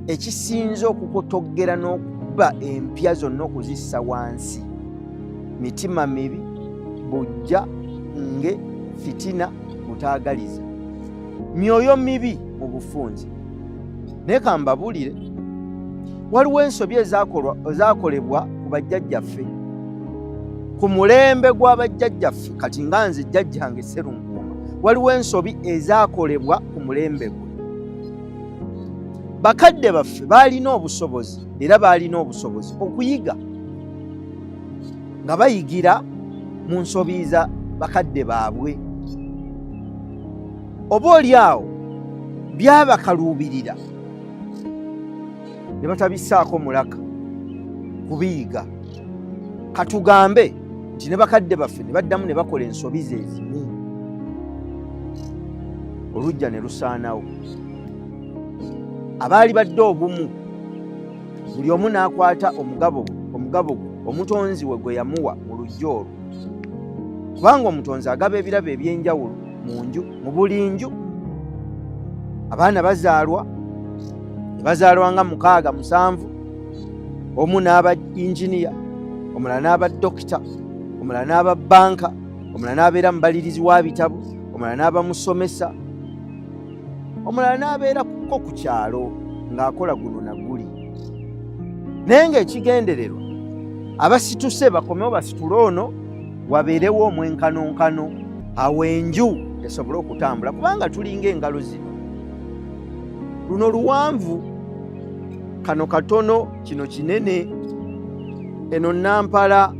ekisinza okukutoggera n'okuba empya zonna okuzissa wansi, mitima mibi, bujja, nge, fitina, mutaagaliza, myoyo mibi mu bufunze. Naye ka mbabuulire, waliwo ensobi ezaakolebwa ku bajjajjaffe, ku mulembe gw'abajjajjaffe. Kati nga nze jjajjange Sserunkuuma, waliwo ensobi ezaakolebwa ku mulembe gwe. Bakadde baffe baalina obusobozi era baalina obusobozi okuyiga, nga bayigira mu nsobi za bakadde baabwe. Oboolyawo byabakaluubirira ne batabissaako mulaka kubiyiga. Katugambe nti ne bakadde baffe ne baddamu ne bakola ensobi ze ezimu, olujja ne lusaanawo. Abaali badde obumu, buli omu n'akwata omugabo gwe omutonzi we gwe yamuwa mu lujja olwo, kubanga omutonzi agaba ebirabo eby'enjawulo mu nju, mu buli nju. Abaana bazaalwa, ne bazaalwa nga 6-7, omu n'aba injiniya, omulala n'aba dokita, omulala n'aba banka, omulala n'abeera mubalirizi wa bitabo, omulala n'aba musomesa, omulala n'abeera ko ku kyalo ng'akola guno na guli. Naye ng'ekigendererwa abasituse bakomewo basitule ono, wabeerewo omwenkanonkano, awo enju esobole okutambula, kubanga tulinga engalo zino. Luno luwanvu, kano katono, kino kinene, eno nampala,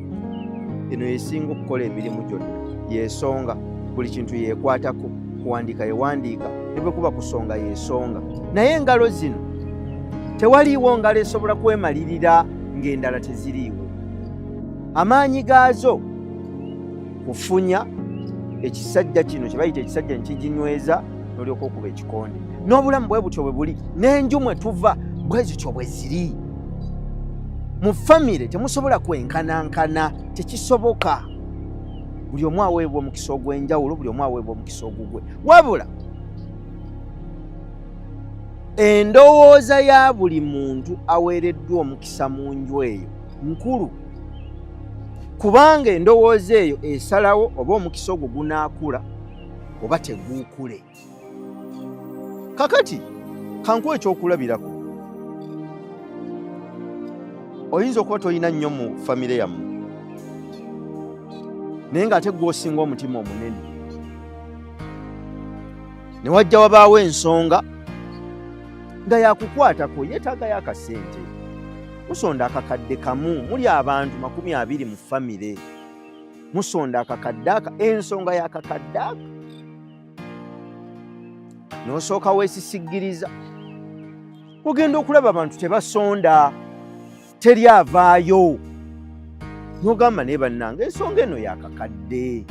eno yesinga okukola emirimu gyonna, yeesonga, buli kintu yeekwatako, kuwandiika yewandiika, ne bwe kuba kusonga yeesonga. Naye engalo zino tewaliiwo ngalo esobola kwemalirira ng'endala teziriiwo. Amaanyi gaazo kufunya ekisajja kino kye bayita ekisajja nekiginyweza, n'olyoka okuba ekikonde. N'obulamu bwe butyo bwe buli, n'enju mwe tuva bwe zityo bwe ziri. Mu famire temusobola kwenkanankana, tekisoboka. Buli omu aweebwa omukisa ogw'enjawulo, buli omu aweebwa omukisa ogugwe. Wabula endowooza ya buli muntu aweereddwa omukisa mu nju eyo nkulu, kubanga endowooza eyo esalawo oba omukisa ogwo gunaakula oba teguukule. Kakati kankuwa ekyokulabirako. Oyinza okuba toyina nnyo mu famire yammwe, naye ng'ate gw'osinga omutima omunene, ne wajja wabaawo ensonga nga yakukwatako, yeetaagayo akasente. Musonda akakadde kamu, muli abantu 20 mu famire, musonda akakadde aka, ensonga y'akakadde aka, n'osooka weesisigiriza. Ogenda okulaba abantu tebasonda, teri avaayo, n'ogamba naye bannange ensonga eno y'akakadde,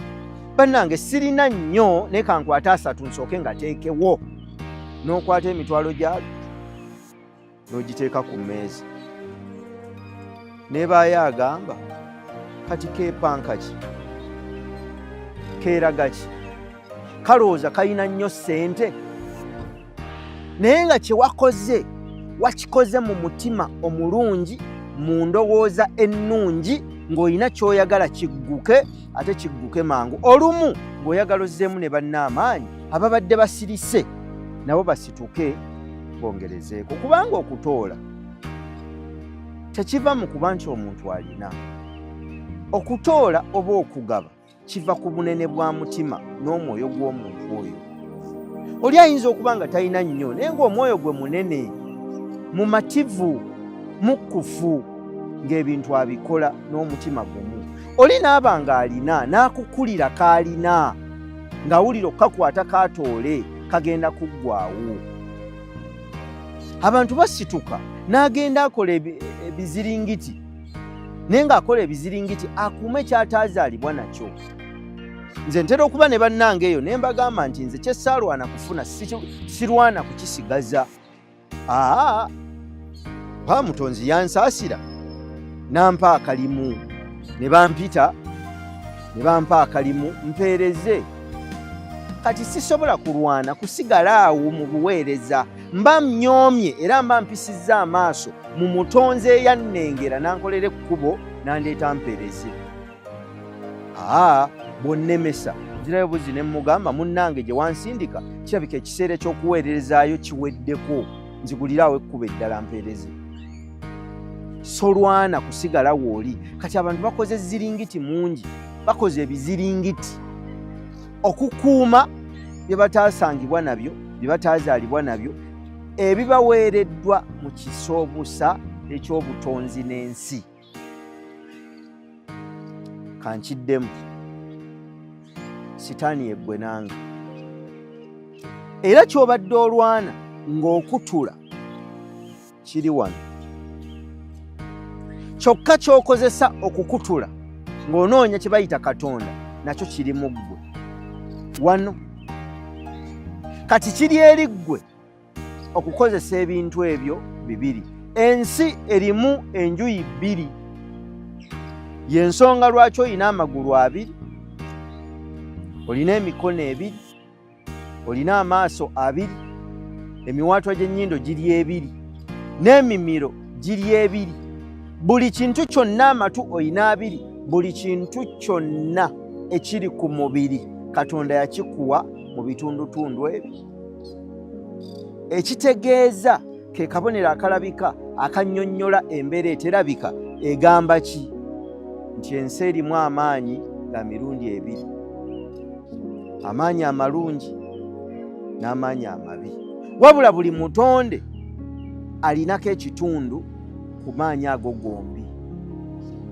bannange sirina nnyo naye kankwata 3 nsooke ngateekewo. N'okwata emitwalo gyayo n'ogiteeka ku mmeeza. Neebaayo agamba kati keepanka ki, keeraga ki, kalowooza kalina nnyo ssente, naye nga kye wakoze wakikoze mu mutima omulungi, mu ndowooza ennungi, ng'olina ky'oyagala kigguke, ate kigguke mangu. Olumu ng'oyagala ozzeemu ne bannaamaanyi ababadde basirise nabo basituke bongerezeeko, kubanga okutoola tekiva mu kuba nti omuntu alina. Okutoola oba okugaba kiva ku bunene bwa mutima n'omwoyo gw'omuntu oyo. Oli ayinza okuba nga talina nnyo naye ng'omwoyo gwe munene, mumativu, mukkufu, ng'ebintu abikola n'omutima gumu. Oli naaba ng'alina n'akukulira k'alina, ng'awulira okukakwata katoole kagenda kuggwaawo. Abantu basituka n'agenda akola ebiziringiti, naye ng'akola ebiziringiti akuume ky'ataazaalibwa nakyo. Nze ntera okuba ne bannange eyo ne mbagamba nti nze kye saalwana kufuna sirwana kukisigaza. Mutonzi yansaasira n'ampa akalimu, ne bampita ne bampa akalimu mpeereze. Kati sisobola kulwana kusigala awo mu buweereza mba mnyoomye era mba mpisizza amaaso mu mutonzi eyannengera n'ankolera ekkubo n'andeeta mpeerezi. Bw'onnemesa nzirayo buzi ne mmugamba munnange gye wansindika kirabika ekiseera eky'okuweererezaayo kiweddeko, nziguliraawo ekkubo eddala mpeerezi. Solwana kusigala wooli. Kati abantu bakoze ziringiti mungi, bakoze ebiziringiti okukuuma bye bataasangibwa nabyo, bye bataazaalibwa nabyo, ebibaweereddwa mu kisoobusa eky'obutonzi n'ensi. Kankiddemu sitaani yeggwe nange. Era ky'obadde olwana ng'okutula kiri wano. Kyokka ky'okozesa okukutula ng'onoonya kye bayita Katonda nakyo kiri mu ggwe wano. Kati kiri eri ggwe okukozesa ebintu ebyo bibiri. Ensi erimu enjuyi bbiri. Y'ensonga lwaki olina amagulu abiri, olina emikono ebiri, olina amaaso abiri, emiwaatwa gy'ennyindo giri ebiri, n'emimiro giri ebiri. Buli kintu kyonna amatu olina abiri. Buli kintu kyonna ekiri ku mubiri Katonda yakikuwa mu bitundutundu ebyo. Ekitegeeza ke kabonero akalabika akannyonnyola embeera eterabika. Egamba ki? Nti ensi erimu amaanyi ga mirundi ebiri, amaanyi amalungi n'amaanyi amabi. Wabula buli mutonde alinako ekitundu ku maanyi ago gombi.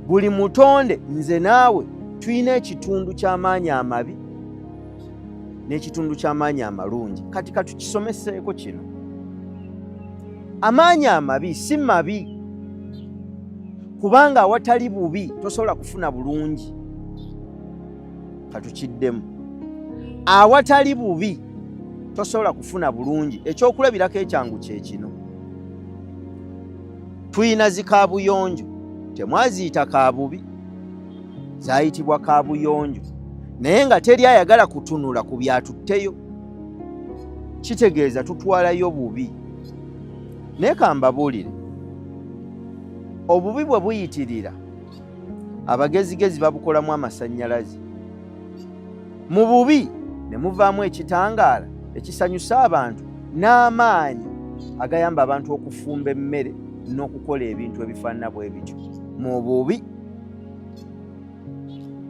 Buli mutonde, nze naawe tulina ekitundu ky'amaanyi amabi n'ekitundu ky'amaanyi amalungi. Kati katukisomeseeko kino. Amaanyi amabi si mabi, kubanga awatali bubi tosobola kufuna bulungi. Katukiddemu. Awatali bubi tosobola kufuna bulungi. Ekyokulabirako ekyangu kye kino. Tuyina zikaabuyonjo, temwaziyita kaabubi, zaayitibwa kaabuyonjo, naye nga teri ayagala kutunula ku byatutteyo. Kitegeeza tutwalayo bubi. Naye kambabuulire, obubi bwe buyitirira abagezigezi babukolamu amasannyalaze. Mu bubi ne muvaamu ekitangaala ekisanyusa abantu n'amaanyi agayamba abantu okufumba emmere n'okukola ebintu ebifaanana bwe bityo.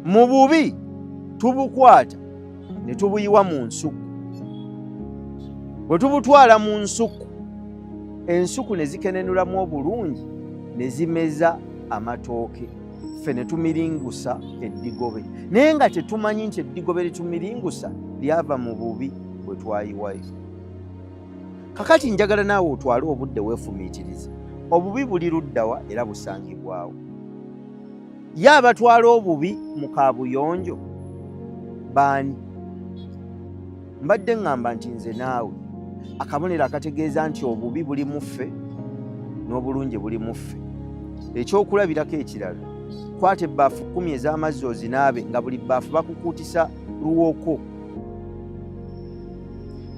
Mu bubi tubukwata ne tubuyiwa mu nsuku. Bwe tubutwala mu nsuku, ensuku ne zikenenulamu obulungi ne zimeza amatooke, ffe ne tumiringusa eddigobe. Naye nga tetumanyi nti eddigobe litumiringusa lyava mu bubi bwe twayiwayo. Kakati njagala naawe otwale obudde weefumiitirize. Obubi buli luddawa era busangibwawo. Ye abatwala obubi mu kaabuyonjo baani? Mbadde ŋŋamba nti nze naawe akabonero akategeeza nti obubi buli mu ffe n'obulungi buli mu ffe. Ekyokulabirako ekirala, kwata ebbaafu 10 ez'amazzi ozinaabe nga buli bbaafu bakukuutisa luwoko.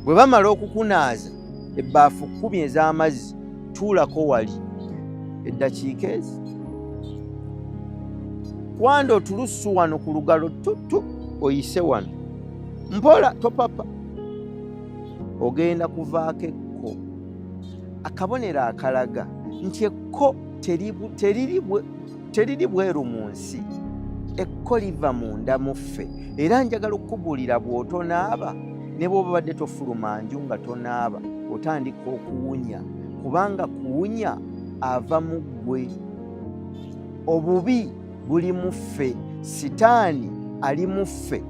Bwe bamala okukunaaza ebbaafu 10 ez'amazzi, tuulako wali eddakiika ezi. Kwanda otulusu wano ku lugalo tuttu oyise wano. Mpola topapa. Ogenda kuvaako ekko. Akabonero akalaga nti ekko teriri bweru mu nsi. Ekko liva munda mu ffe. Era njagala okukubuulira bw'otonaaba ne bw'oba badde tofuluma nju nga tonaaba, otandika okuwunya, kubanga kuwunya ava mu ggwe. Obubi buli mu ffe, sitaani ali mu ffe.